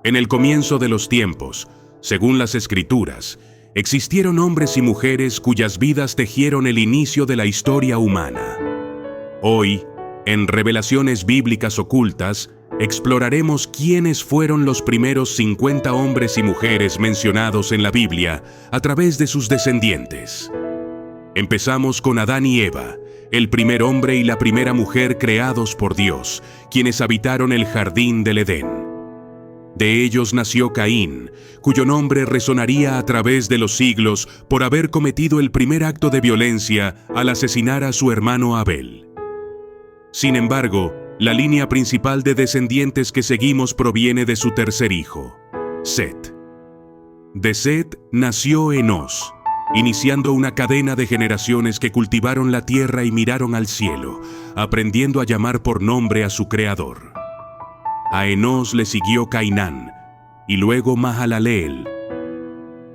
En el comienzo de los tiempos, según las Escrituras, existieron hombres y mujeres cuyas vidas tejieron el inicio de la historia humana. Hoy, en Revelaciones Bíblicas Ocultas, exploraremos quiénes fueron los primeros 50 hombres y mujeres mencionados en la Biblia a través de sus descendientes. Empezamos con Adán y Eva, el primer hombre y la primera mujer creados por Dios, quienes habitaron el jardín del Edén. De ellos nació Caín, cuyo nombre resonaría a través de los siglos por haber cometido el primer acto de violencia al asesinar a su hermano Abel. Sin embargo, la línea principal de descendientes que seguimos proviene de su tercer hijo, Set. De Set nació Enós, iniciando una cadena de generaciones que cultivaron la tierra y miraron al cielo, aprendiendo a llamar por nombre a su creador. A Enós le siguió Cainán, y luego Mahalaleel.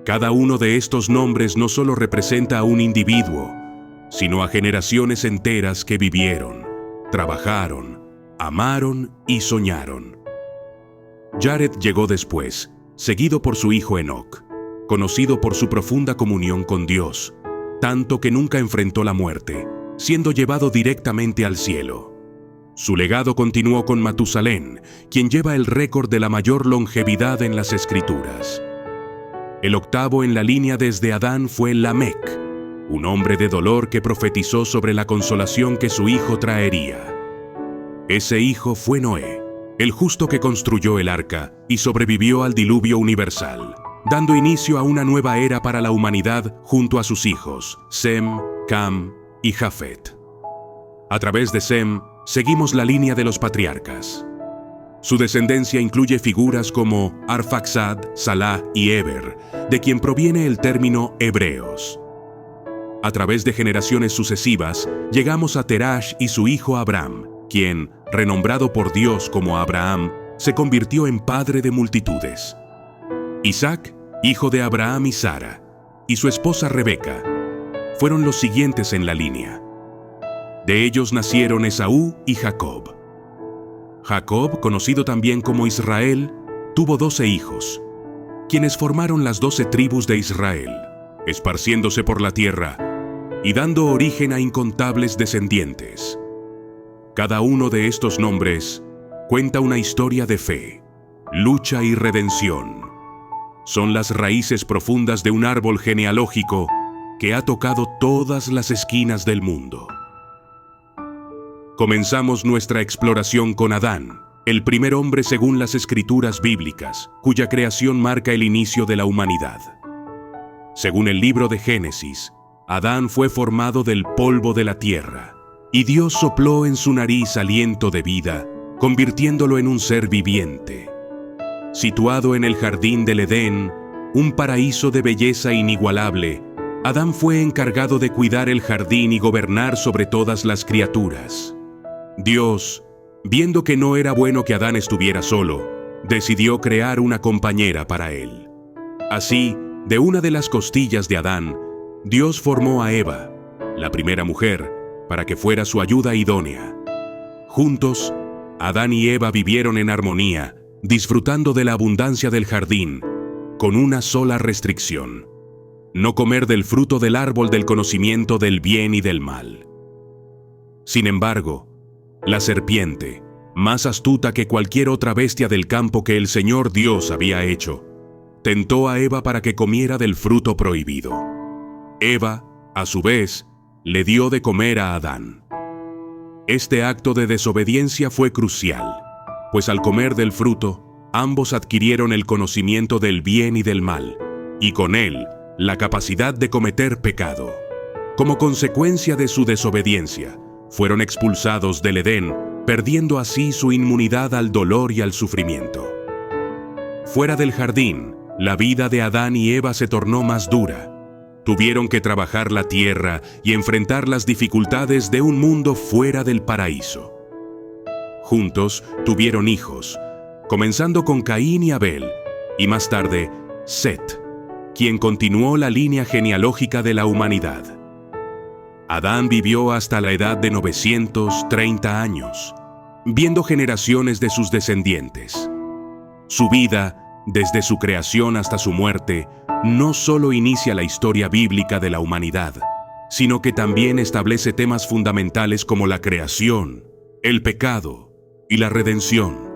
Cada uno de estos nombres no solo representa a un individuo, sino a generaciones enteras que vivieron, trabajaron, amaron y soñaron. Jared llegó después, seguido por su hijo Enoc, conocido por su profunda comunión con Dios, tanto que nunca enfrentó la muerte, siendo llevado directamente al cielo. Su legado continuó con Matusalén, quien lleva el récord de la mayor longevidad en las Escrituras. El octavo en la línea desde Adán fue Lamec, un hombre de dolor que profetizó sobre la consolación que su hijo traería. Ese hijo fue Noé, el justo que construyó el arca y sobrevivió al diluvio universal, dando inicio a una nueva era para la humanidad junto a sus hijos, Sem, Cam y Jafet. A través de Sem, seguimos la línea de los patriarcas. Su descendencia incluye figuras como Arfaxad, Salah y Eber, de quien proviene el término hebreos. A través de generaciones sucesivas, llegamos a Terash y su hijo Abram, quien, renombrado por Dios como Abraham, se convirtió en padre de multitudes. Isaac, hijo de Abraham y Sara, y su esposa Rebeca, fueron los siguientes en la línea. De ellos nacieron Esaú y Jacob. Jacob, conocido también como Israel, tuvo 12 hijos, quienes formaron las 12 tribus de Israel, esparciéndose por la tierra y dando origen a incontables descendientes. Cada uno de estos nombres cuenta una historia de fe, lucha y redención. Son las raíces profundas de un árbol genealógico que ha tocado todas las esquinas del mundo. Comenzamos nuestra exploración con Adán, el primer hombre según las Escrituras bíblicas, cuya creación marca el inicio de la humanidad. Según el libro de Génesis, Adán fue formado del polvo de la tierra, y Dios sopló en su nariz aliento de vida, convirtiéndolo en un ser viviente. Situado en el jardín del Edén, un paraíso de belleza inigualable, Adán fue encargado de cuidar el jardín y gobernar sobre todas las criaturas. Dios, viendo que no era bueno que Adán estuviera solo, decidió crear una compañera para él. Así, de una de las costillas de Adán, Dios formó a Eva, la primera mujer, para que fuera su ayuda idónea. Juntos, Adán y Eva vivieron en armonía, disfrutando de la abundancia del jardín, con una sola restricción: no comer del fruto del árbol del conocimiento del bien y del mal. Sin embargo, la serpiente, más astuta que cualquier otra bestia del campo que el Señor Dios había hecho, tentó a Eva para que comiera del fruto prohibido. Eva, a su vez, le dio de comer a Adán. Este acto de desobediencia fue crucial, pues al comer del fruto, ambos adquirieron el conocimiento del bien y del mal, y con él, la capacidad de cometer pecado. Como consecuencia de su desobediencia, fueron expulsados del Edén, perdiendo así su inmunidad al dolor y al sufrimiento. Fuera del jardín, la vida de Adán y Eva se tornó más dura. Tuvieron que trabajar la tierra y enfrentar las dificultades de un mundo fuera del paraíso. Juntos tuvieron hijos, comenzando con Caín y Abel, y más tarde, Set, quien continuó la línea genealógica de la humanidad. Adán vivió hasta la edad de 930 años, viendo generaciones de sus descendientes. Su vida desde su creación hasta su muerte, no solo inicia la historia bíblica de la humanidad, sino que también establece temas fundamentales como la creación, el pecado y la redención,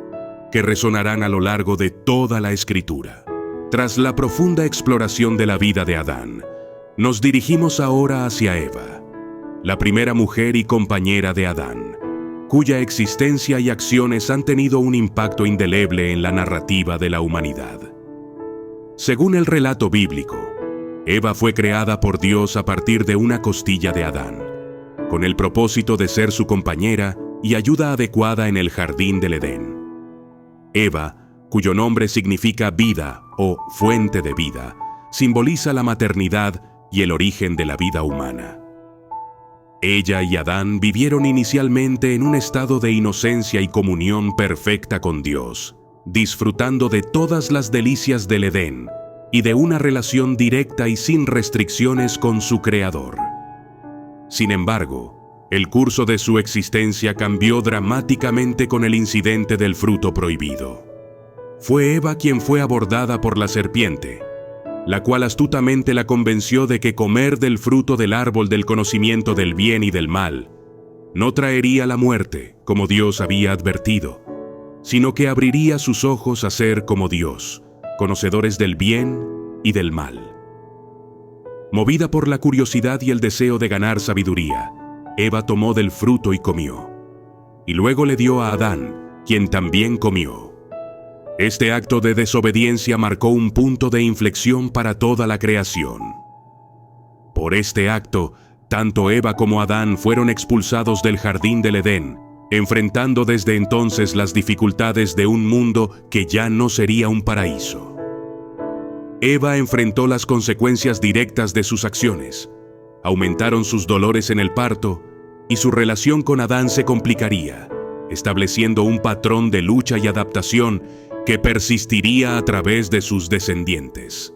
que resonarán a lo largo de toda la Escritura. Tras la profunda exploración de la vida de Adán, nos dirigimos ahora hacia Eva, la primera mujer y compañera de Adán, cuya existencia y acciones han tenido un impacto indeleble en la narrativa de la humanidad. Según el relato bíblico, Eva fue creada por Dios a partir de una costilla de Adán, con el propósito de ser su compañera y ayuda adecuada en el jardín del Edén. Eva, cuyo nombre significa vida o fuente de vida, simboliza la maternidad y el origen de la vida humana. Ella y Adán vivieron inicialmente en un estado de inocencia y comunión perfecta con Dios, disfrutando de todas las delicias del Edén y de una relación directa y sin restricciones con su Creador. Sin embargo, el curso de su existencia cambió dramáticamente con el incidente del fruto prohibido. Fue Eva quien fue abordada por la serpiente, la cual astutamente la convenció de que comer del fruto del árbol del conocimiento del bien y del mal no traería la muerte, como Dios había advertido, sino que abriría sus ojos a ser como Dios, conocedores del bien y del mal. Movida por la curiosidad y el deseo de ganar sabiduría, Eva tomó del fruto y comió, y luego le dio a Adán, quien también comió. Este acto de desobediencia marcó un punto de inflexión para toda la creación. Por este acto, tanto Eva como Adán fueron expulsados del jardín del Edén, enfrentando desde entonces las dificultades de un mundo que ya no sería un paraíso. Eva enfrentó las consecuencias directas de sus acciones. Aumentaron sus dolores en el parto y su relación con Adán se complicaría, estableciendo un patrón de lucha y adaptación que persistiría a través de sus descendientes.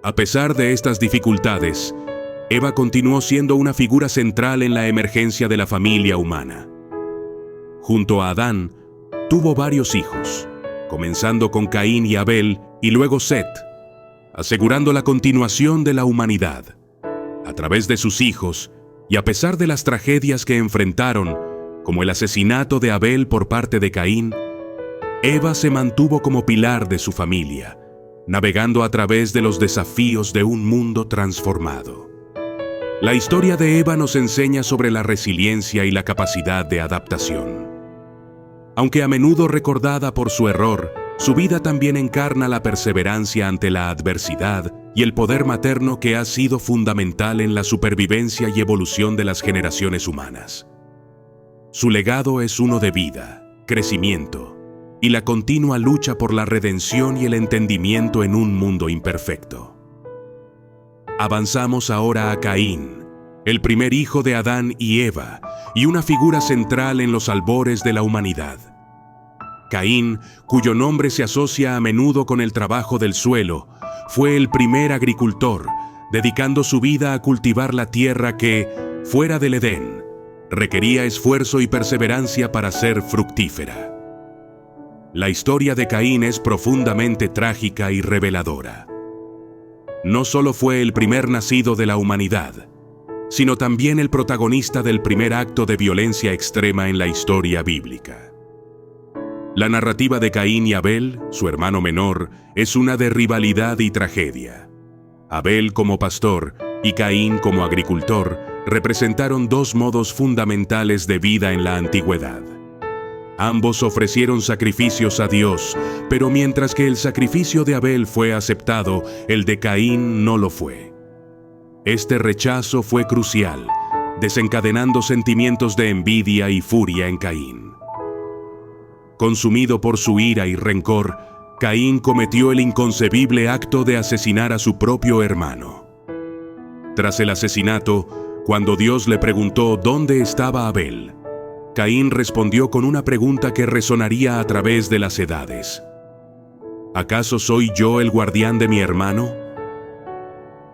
A pesar de estas dificultades, Eva continuó siendo una figura central en la emergencia de la familia humana. Junto a Adán, tuvo varios hijos, comenzando con Caín y Abel y luego Set, asegurando la continuación de la humanidad. A través de sus hijos, y a pesar de las tragedias que enfrentaron, como el asesinato de Abel por parte de Caín, Eva se mantuvo como pilar de su familia, navegando a través de los desafíos de un mundo transformado. La historia de Eva nos enseña sobre la resiliencia y la capacidad de adaptación. Aunque a menudo recordada por su error, su vida también encarna la perseverancia ante la adversidad y el poder materno que ha sido fundamental en la supervivencia y evolución de las generaciones humanas. Su legado es uno de vida, crecimiento y la continua lucha por la redención y el entendimiento en un mundo imperfecto. Avanzamos ahora a Caín, el primer hijo de Adán y Eva, y una figura central en los albores de la humanidad. Caín, cuyo nombre se asocia a menudo con el trabajo del suelo, fue el primer agricultor, dedicando su vida a cultivar la tierra que, fuera del Edén, requería esfuerzo y perseverancia para ser fructífera. La historia de Caín es profundamente trágica y reveladora. No solo fue el primer nacido de la humanidad, sino también el protagonista del primer acto de violencia extrema en la historia bíblica. La narrativa de Caín y Abel, su hermano menor, es una de rivalidad y tragedia. Abel como pastor y Caín como agricultor representaron dos modos fundamentales de vida en la antigüedad. Ambos ofrecieron sacrificios a Dios, pero mientras que el sacrificio de Abel fue aceptado, el de Caín no lo fue. Este rechazo fue crucial, desencadenando sentimientos de envidia y furia en Caín. Consumido por su ira y rencor, Caín cometió el inconcebible acto de asesinar a su propio hermano. Tras el asesinato, cuando Dios le preguntó dónde estaba Abel, Caín respondió con una pregunta que resonaría a través de las edades. ¿Acaso soy yo el guardián de mi hermano?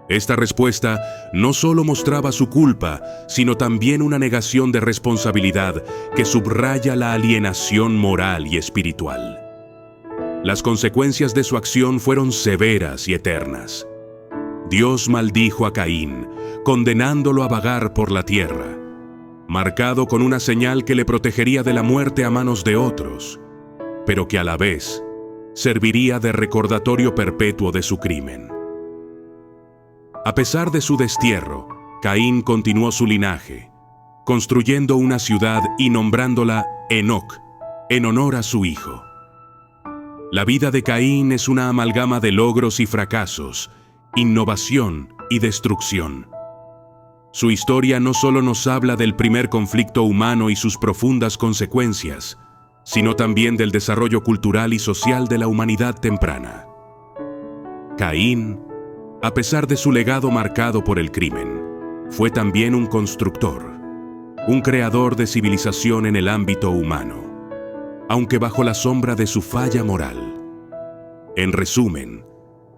Esta respuesta no solo mostraba su culpa, sino también una negación de responsabilidad que subraya la alienación moral y espiritual. Las consecuencias de su acción fueron severas y eternas. Dios maldijo a Caín, condenándolo a vagar por la tierra, marcado con una señal que le protegería de la muerte a manos de otros, pero que a la vez serviría de recordatorio perpetuo de su crimen. A pesar de su destierro, Caín continuó su linaje, construyendo una ciudad y nombrándola Enoc, en honor a su hijo. La vida de Caín es una amalgama de logros y fracasos, innovación y destrucción. Su historia no solo nos habla del primer conflicto humano y sus profundas consecuencias, sino también del desarrollo cultural y social de la humanidad temprana. Caín, a pesar de su legado marcado por el crimen, fue también un constructor, un creador de civilización en el ámbito humano, aunque bajo la sombra de su falla moral. En resumen,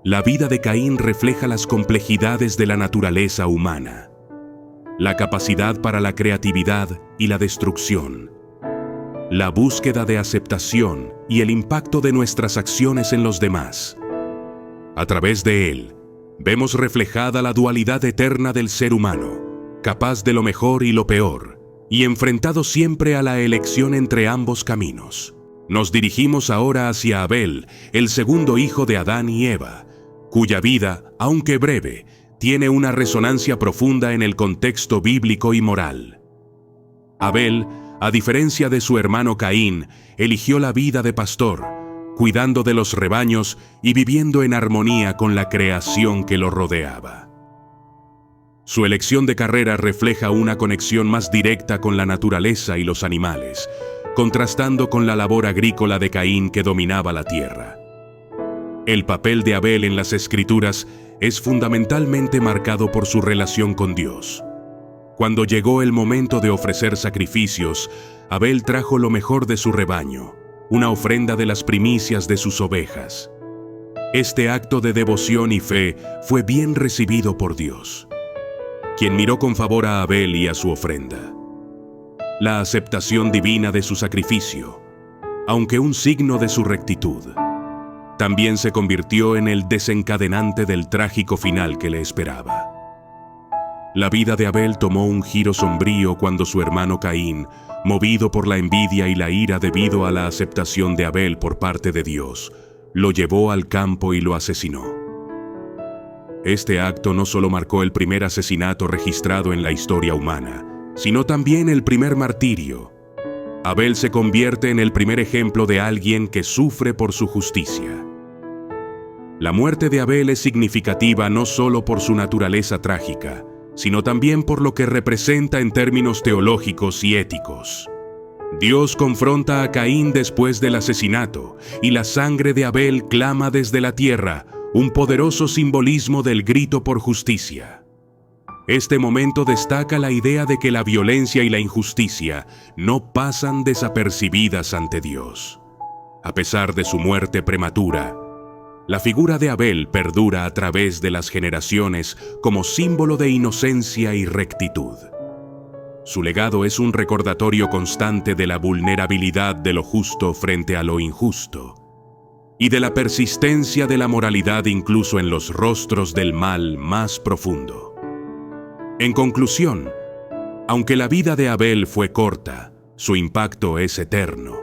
la vida de Caín refleja las complejidades de la naturaleza humana, la capacidad para la creatividad y la destrucción, la búsqueda de aceptación y el impacto de nuestras acciones en los demás. A través de él, vemos reflejada la dualidad eterna del ser humano, capaz de lo mejor y lo peor, y enfrentado siempre a la elección entre ambos caminos. Nos dirigimos ahora hacia Abel, el segundo hijo de Adán y Eva, cuya vida, aunque breve, tiene una resonancia profunda en el contexto bíblico y moral. Abel, a diferencia de su hermano Caín, eligió la vida de pastor, cuidando de los rebaños y viviendo en armonía con la creación que lo rodeaba. Su elección de carrera refleja una conexión más directa con la naturaleza y los animales, contrastando con la labor agrícola de Caín que dominaba la tierra. El papel de Abel en las Escrituras es fundamentalmente marcado por su relación con Dios. Cuando llegó el momento de ofrecer sacrificios, Abel trajo lo mejor de su rebaño, una ofrenda de las primicias de sus ovejas. Este acto de devoción y fe fue bien recibido por Dios, quien miró con favor a Abel y a su ofrenda. La aceptación divina de su sacrificio, aunque un signo de su rectitud, también se convirtió en el desencadenante del trágico final que le esperaba. La vida de Abel tomó un giro sombrío cuando su hermano Caín, movido por la envidia y la ira debido a la aceptación de Abel por parte de Dios, lo llevó al campo y lo asesinó. Este acto no solo marcó el primer asesinato registrado en la historia humana, sino también el primer martirio. Abel se convierte en el primer ejemplo de alguien que sufre por su justicia. La muerte de Abel es significativa no solo por su naturaleza trágica, sino también por lo que representa en términos teológicos y éticos. Dios confronta a Caín después del asesinato, y la sangre de Abel clama desde la tierra, un poderoso simbolismo del grito por justicia. Este momento destaca la idea de que la violencia y la injusticia no pasan desapercibidas ante Dios. A pesar de su muerte prematura, la figura de Abel perdura a través de las generaciones como símbolo de inocencia y rectitud. Su legado es un recordatorio constante de la vulnerabilidad de lo justo frente a lo injusto, y de la persistencia de la moralidad incluso en los rostros del mal más profundo. En conclusión, aunque la vida de Abel fue corta, su impacto es eterno.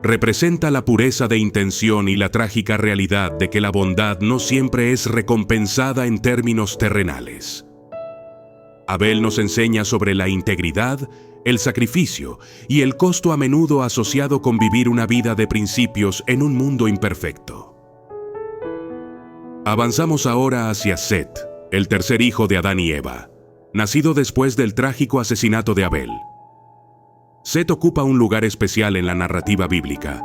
Representa la pureza de intención y la trágica realidad de que la bondad no siempre es recompensada en términos terrenales. Abel nos enseña sobre la integridad, el sacrificio y el costo a menudo asociado con vivir una vida de principios en un mundo imperfecto. Avanzamos ahora hacia Set, el tercer hijo de Adán y Eva, nacido después del trágico asesinato de Abel. Set ocupa un lugar especial en la narrativa bíblica,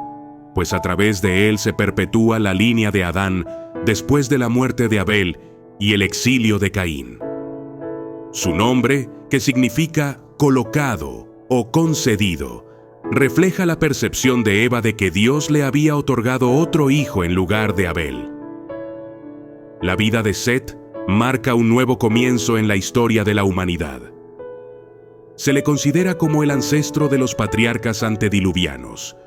pues a través de él se perpetúa la línea de Adán después de la muerte de Abel y el exilio de Caín. Su nombre, que significa colocado o concedido, refleja la percepción de Eva de que Dios le había otorgado otro hijo en lugar de Abel. La vida de Set marca un nuevo comienzo en la historia de la humanidad. Se le considera como el ancestro de los patriarcas antediluvianos,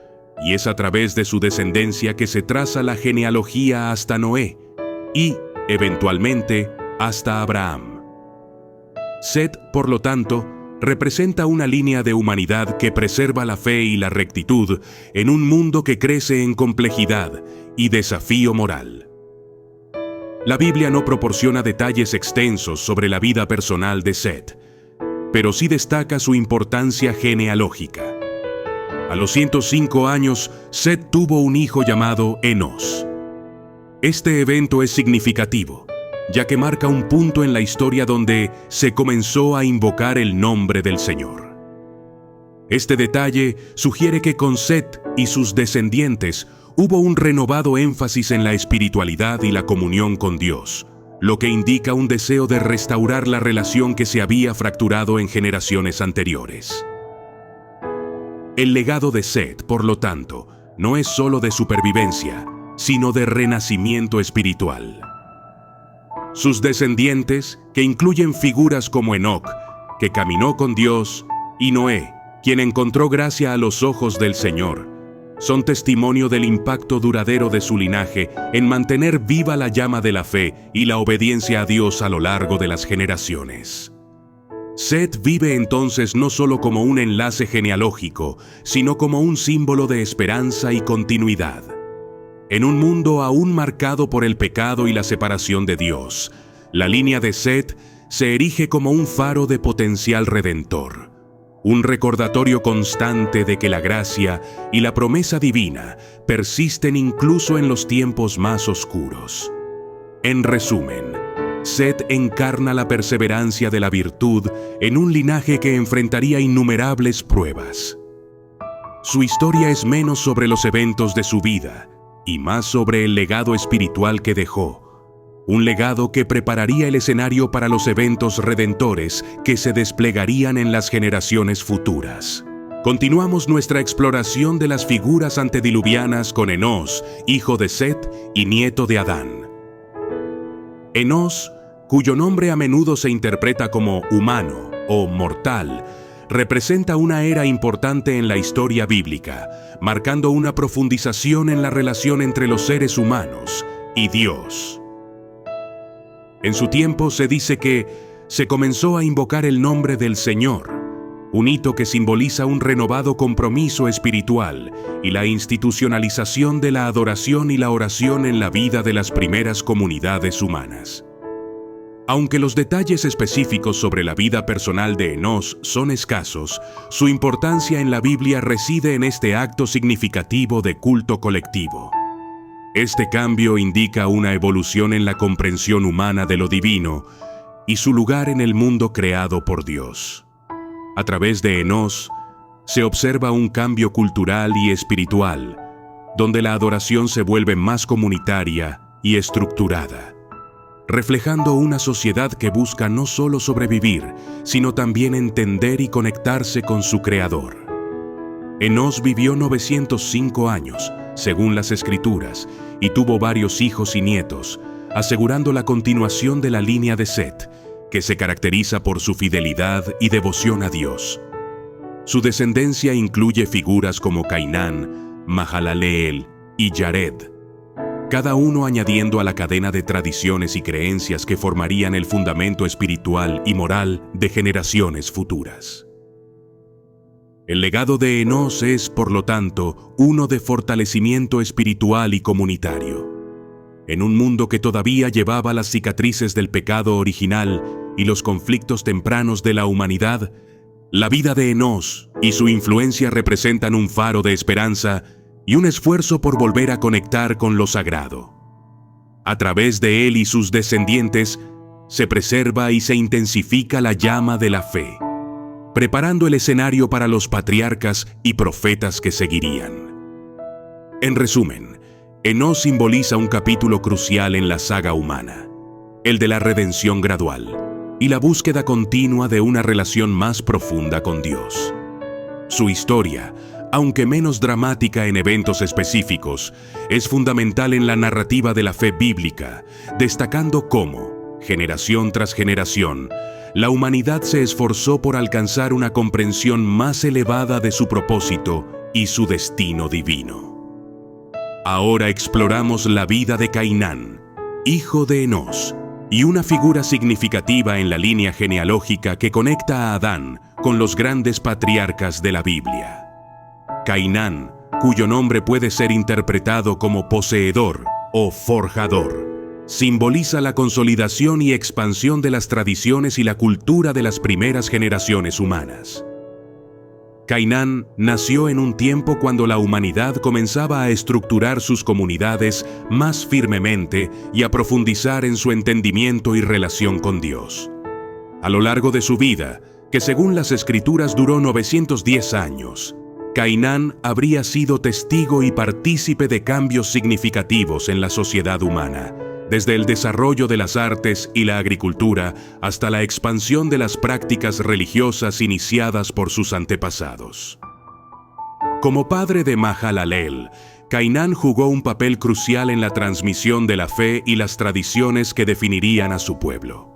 y es a través de su descendencia que se traza la genealogía hasta Noé y, eventualmente, hasta Abraham. Set, por lo tanto, representa una línea de humanidad que preserva la fe y la rectitud en un mundo que crece en complejidad y desafío moral. La Biblia no proporciona detalles extensos sobre la vida personal de Set, pero sí destaca su importancia genealógica. A los 105 años, Set tuvo un hijo llamado Enos. Este evento es significativo, ya que marca un punto en la historia donde se comenzó a invocar el nombre del Señor. Este detalle sugiere que con Set y sus descendientes hubo un renovado énfasis en la espiritualidad y la comunión con Dios, lo que indica un deseo de restaurar la relación que se había fracturado en generaciones anteriores. El legado de Set, por lo tanto, no es solo de supervivencia, sino de renacimiento espiritual. Sus descendientes, que incluyen figuras como Enoc, que caminó con Dios, y Noé, quien encontró gracia a los ojos del Señor, son testimonio del impacto duradero de su linaje en mantener viva la llama de la fe y la obediencia a Dios a lo largo de las generaciones. Set vive entonces no solo como un enlace genealógico, sino como un símbolo de esperanza y continuidad. En un mundo aún marcado por el pecado y la separación de Dios, la línea de Set se erige como un faro de potencial redentor, un recordatorio constante de que la gracia y la promesa divina persisten incluso en los tiempos más oscuros. En resumen, Set encarna la perseverancia de la virtud en un linaje que enfrentaría innumerables pruebas. Su historia es menos sobre los eventos de su vida y más sobre el legado espiritual que dejó, un legado que prepararía el escenario para los eventos redentores que se desplegarían en las generaciones futuras. Continuamos nuestra exploración de las figuras antediluvianas con Enos, hijo de Set y nieto de Adán. Enos, cuyo nombre a menudo se interpreta como humano o mortal, representa una era importante en la historia bíblica, marcando una profundización en la relación entre los seres humanos y Dios. En su tiempo se dice que se comenzó a invocar el nombre del Señor, un hito que simboliza un renovado compromiso espiritual y la institucionalización de la adoración y la oración en la vida de las primeras comunidades humanas. Aunque los detalles específicos sobre la vida personal de Enos son escasos, su importancia en la Biblia reside en este acto significativo de culto colectivo. Este cambio indica una evolución en la comprensión humana de lo divino y su lugar en el mundo creado por Dios. A través de Enos, se observa un cambio cultural y espiritual, donde la adoración se vuelve más comunitaria y estructurada, reflejando una sociedad que busca no solo sobrevivir, sino también entender y conectarse con su Creador. Enos vivió 905 años, según las Escrituras, y tuvo varios hijos y nietos, asegurando la continuación de la línea de Set, que se caracteriza por su fidelidad y devoción a Dios. Su descendencia incluye figuras como Cainán, Mahalaleel y Yared, cada uno añadiendo a la cadena de tradiciones y creencias que formarían el fundamento espiritual y moral de generaciones futuras. El legado de Enos es, por lo tanto, uno de fortalecimiento espiritual y comunitario. En un mundo que todavía llevaba las cicatrices del pecado original y los conflictos tempranos de la humanidad, la vida de Enos y su influencia representan un faro de esperanza y un esfuerzo por volver a conectar con lo sagrado. A través de él y sus descendientes, se preserva y se intensifica la llama de la fe, preparando el escenario para los patriarcas y profetas que seguirían. En resumen, Enos simboliza un capítulo crucial en la saga humana, el de la redención gradual y la búsqueda continua de una relación más profunda con Dios. Su historia, aunque menos dramática en eventos específicos, es fundamental en la narrativa de la fe bíblica, destacando cómo, generación tras generación, la humanidad se esforzó por alcanzar una comprensión más elevada de su propósito y su destino divino. Ahora exploramos la vida de Cainán, hijo de Enós, y una figura significativa en la línea genealógica que conecta a Adán con los grandes patriarcas de la Biblia. Cainán, cuyo nombre puede ser interpretado como poseedor o forjador, simboliza la consolidación y expansión de las tradiciones y la cultura de las primeras generaciones humanas. Cainán nació en un tiempo cuando la humanidad comenzaba a estructurar sus comunidades más firmemente y a profundizar en su entendimiento y relación con Dios. A lo largo de su vida, que según las Escrituras duró 910 años, Cainán habría sido testigo y partícipe de cambios significativos en la sociedad humana, desde el desarrollo de las artes y la agricultura hasta la expansión de las prácticas religiosas iniciadas por sus antepasados. Como padre de Mahalaleel, Cainán jugó un papel crucial en la transmisión de la fe y las tradiciones que definirían a su pueblo.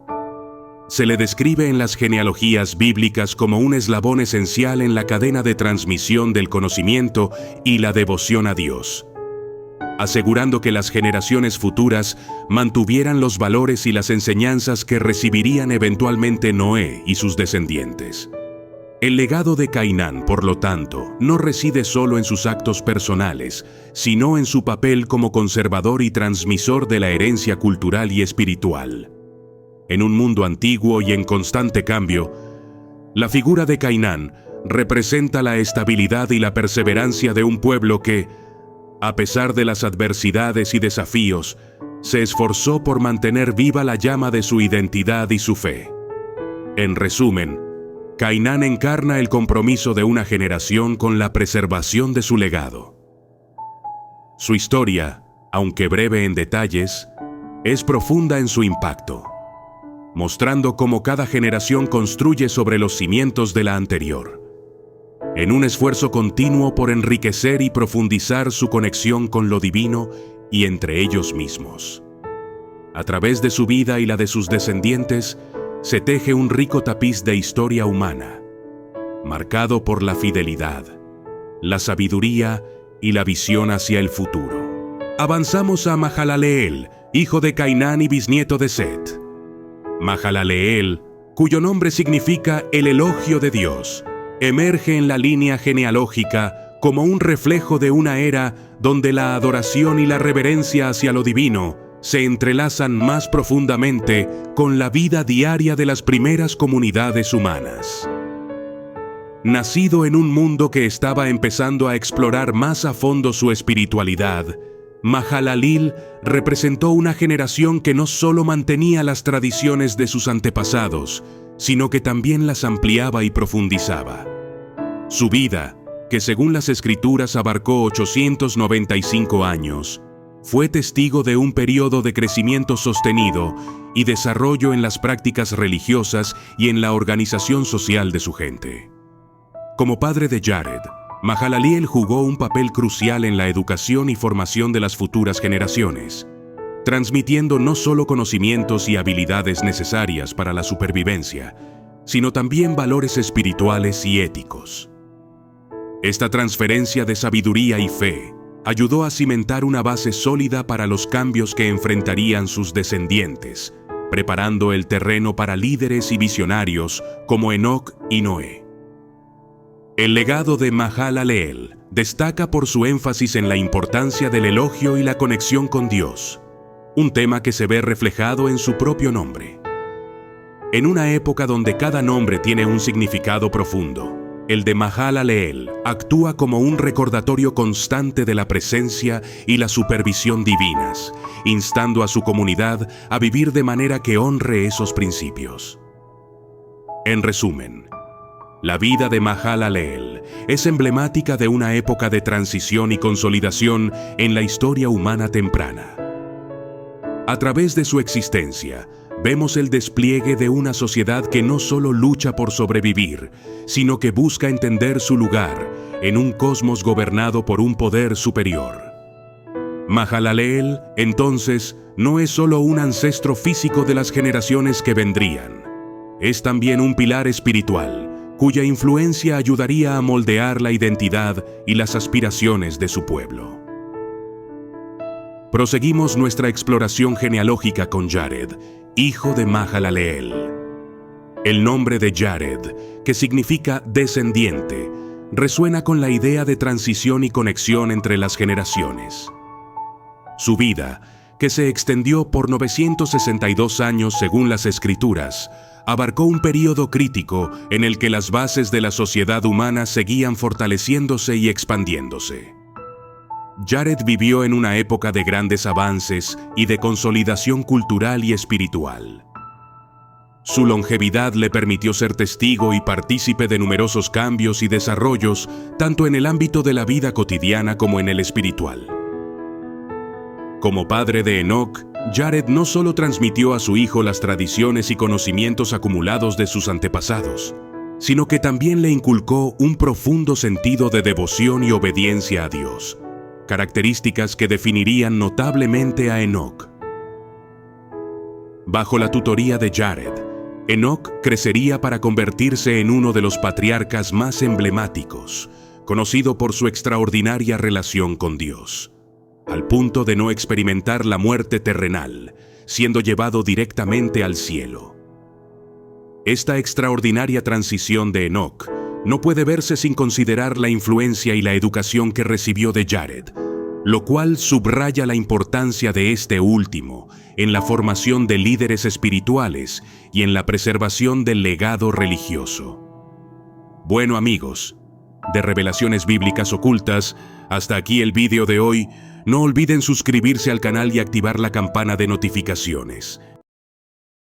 Se le describe en las genealogías bíblicas como un eslabón esencial en la cadena de transmisión del conocimiento y la devoción a Dios, asegurando que las generaciones futuras mantuvieran los valores y las enseñanzas que recibirían eventualmente Noé y sus descendientes. El legado de Cainán, por lo tanto, no reside solo en sus actos personales, sino en su papel como conservador y transmisor de la herencia cultural y espiritual. En un mundo antiguo y en constante cambio, la figura de Cainán representa la estabilidad y la perseverancia de un pueblo que, a pesar de las adversidades y desafíos, se esforzó por mantener viva la llama de su identidad y su fe. En resumen, Cainán encarna el compromiso de una generación con la preservación de su legado. Su historia, aunque breve en detalles, es profunda en su impacto, mostrando cómo cada generación construye sobre los cimientos de la anterior, en un esfuerzo continuo por enriquecer y profundizar su conexión con lo divino y entre ellos mismos. A través de su vida y la de sus descendientes, se teje un rico tapiz de historia humana, marcado por la fidelidad, la sabiduría y la visión hacia el futuro. Avanzamos a Mahalaleel, hijo de Cainán y bisnieto de Set. Mahalaleel, cuyo nombre significa el elogio de Dios, emerge en la línea genealógica como un reflejo de una era donde la adoración y la reverencia hacia lo divino se entrelazan más profundamente con la vida diaria de las primeras comunidades humanas. Nacido en un mundo que estaba empezando a explorar más a fondo su espiritualidad, Mahalaleel representó una generación que no solo mantenía las tradiciones de sus antepasados, sino que también las ampliaba y profundizaba. Su vida, que según las Escrituras abarcó 895 años, fue testigo de un periodo de crecimiento sostenido y desarrollo en las prácticas religiosas y en la organización social de su gente. Como padre de Jared, Mahalaleel jugó un papel crucial en la educación y formación de las futuras generaciones, transmitiendo no solo conocimientos y habilidades necesarias para la supervivencia, sino también valores espirituales y éticos. Esta transferencia de sabiduría y fe ayudó a cimentar una base sólida para los cambios que enfrentarían sus descendientes, preparando el terreno para líderes y visionarios como Enoc y Noé. El legado de Mahalaleel destaca por su énfasis en la importancia del elogio y la conexión con Dios, un tema que se ve reflejado en su propio nombre. En una época donde cada nombre tiene un significado profundo, el de Mahalaleel actúa como un recordatorio constante de la presencia y la supervisión divinas, instando a su comunidad a vivir de manera que honre esos principios. En resumen, la vida de Mahalaleel es emblemática de una época de transición y consolidación en la historia humana temprana. A través de su existencia, vemos el despliegue de una sociedad que no solo lucha por sobrevivir, sino que busca entender su lugar en un cosmos gobernado por un poder superior. Mahalaleel, entonces, no es solo un ancestro físico de las generaciones que vendrían. Es también un pilar espiritual, cuya influencia ayudaría a moldear la identidad y las aspiraciones de su pueblo. Proseguimos nuestra exploración genealógica con Jared, hijo de Mahalaleel. El nombre de Jared, que significa descendiente, resuena con la idea de transición y conexión entre las generaciones. Su vida, que se extendió por 962 años según las Escrituras, abarcó un período crítico en el que las bases de la sociedad humana seguían fortaleciéndose y expandiéndose. Jared vivió en una época de grandes avances y de consolidación cultural y espiritual. Su longevidad le permitió ser testigo y partícipe de numerosos cambios y desarrollos, tanto en el ámbito de la vida cotidiana como en el espiritual. Como padre de Enoc, Jared no solo transmitió a su hijo las tradiciones y conocimientos acumulados de sus antepasados, sino que también le inculcó un profundo sentido de devoción y obediencia a Dios, características que definirían notablemente a Enoc. Bajo la tutoría de Jared, Enoc crecería para convertirse en uno de los patriarcas más emblemáticos, conocido por su extraordinaria relación con Dios, al punto de no experimentar la muerte terrenal, siendo llevado directamente al cielo. Esta extraordinaria transición de Enoc no puede verse sin considerar la influencia y la educación que recibió de Jared, lo cual subraya la importancia de este último en la formación de líderes espirituales y en la preservación del legado religioso. Bueno, amigos, de Revelaciones Bíblicas Ocultas, hasta aquí el vídeo de hoy. No olviden suscribirse al canal y activar la campana de notificaciones.